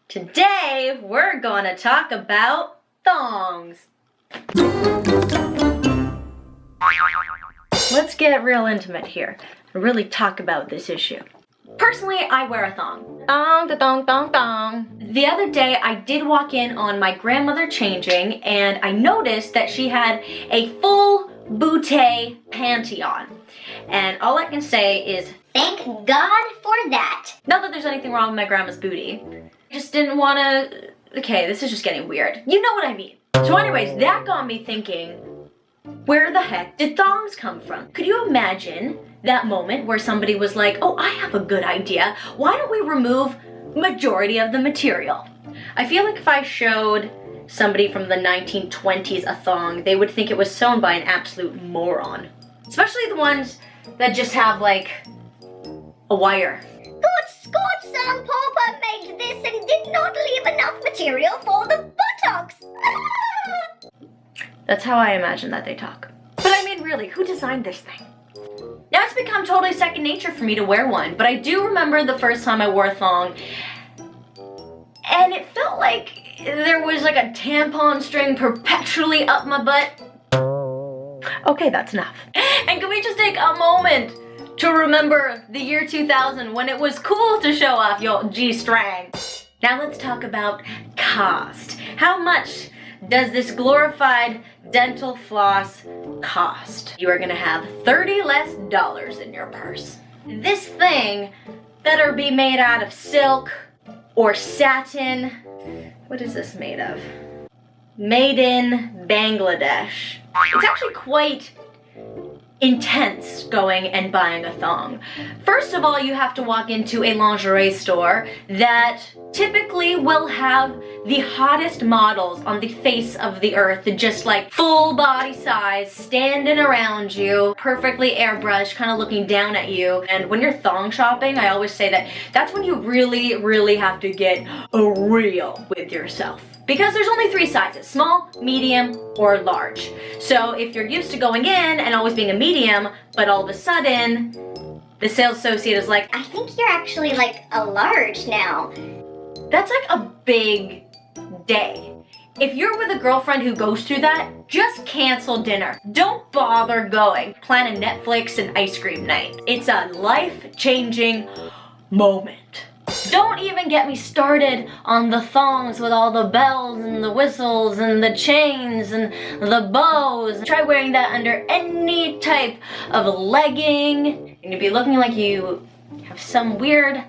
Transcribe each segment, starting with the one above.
Today, we're gonna talk about thongs. Let's get real intimate here and really talk about this issue. Personally, I wear a thong. Thong. The other day, I did walk in on my grandmother changing, and I noticed that she had a full bootay panty on. And all I can say is, thank God for that. not that there's anything wrong with my grandma's booty. I just didn't want to... Okay, this is just getting weird. You know what I mean. So anyways, that got me thinking, where the heck did thongs come from? Could you imagine that moment where somebody was like, oh, I have a good idea. Why don't we remove majority of the material? I feel like if I showed somebody from the 1920s a thong, they would think it was sewn by an absolute moron. Especially the ones that just have like a wire. Good Scott, some pauper made this and did not leave enough material for the buttocks. That's how I imagine that they talk. But I mean, really, who designed this thing? Now it's become totally second nature for me to wear one, but I do remember the first time I wore a thong, and it felt like there was like a tampon string perpetually up my butt. Okay, that's enough. And can we just take a moment to remember the year 2000 when it was cool to show off your G-string? Now let's talk about cost. How much does this glorified dental floss cost? You are gonna have $30 less in your purse. This thing better be made out of silk or satin. What is this made of? Made in Bangladesh. It's actually quite intense going and buying a thong. First of all, you have to walk into a lingerie store that typically will have the hottest models on the face of the earth, just like full body size, standing around you, perfectly airbrushed, kind of looking down at you. And when you're thong shopping, I always say that that's when you really have to get real with yourself. Because there's only 3 sizes, small, medium, or large. So if you're used to going in and always being a medium, but all of a sudden, the sales associate is like, I think you're actually like a large now. that's like a big day. If you're with a girlfriend who goes through that, just cancel dinner. Don't bother going. Plan a Netflix and ice cream night. It's a life-changing moment. Don't even get me started on the thongs with all the bells and the whistles and the chains and the bows. Try wearing that under any type of legging and you'll be looking like you have some weird,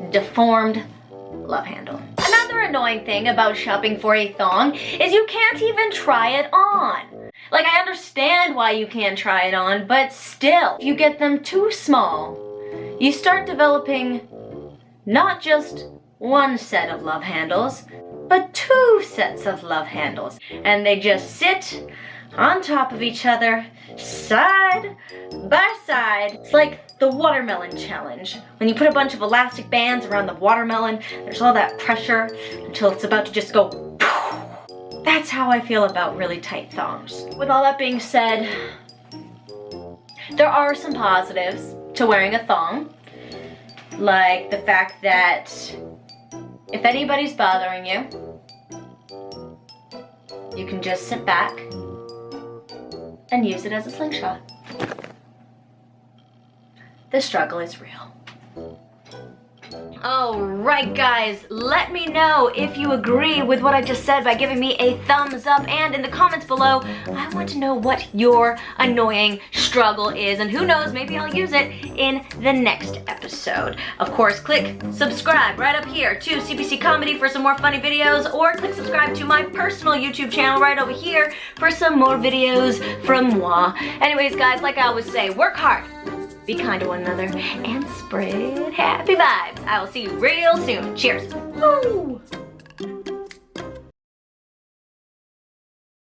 deformed love handle. Another annoying thing about shopping for a thong is you can't even try it on. Like, I understand why you can't try it on, but still, if you get them too small, you start developing not just one set of love handles, but 2 sets of love handles. And they just sit on top of each other, side by side. It's like the watermelon challenge. When you put a bunch of elastic bands around the watermelon, there's all that pressure until it's about to just go poof. That's how I feel about really tight thongs. With all that being said, there are some positives to wearing a thong. Like the fact that if anybody's bothering you, you can just sit back and use it as a slingshot. The struggle is real. Alright guys, let me know if you agree with what I just said by giving me a thumbs up, and in the comments below, I want to know what your annoying struggle is, and who knows, maybe I'll use it in the next episode. Of course, click subscribe right up here to CBC Comedy for some more funny videos, or click subscribe to my personal YouTube channel right over here for some more videos from moi. Anyways guys, like I always say, work hard, be kind to one another, and spread happy vibes. I will see you real soon. Cheers. Woo!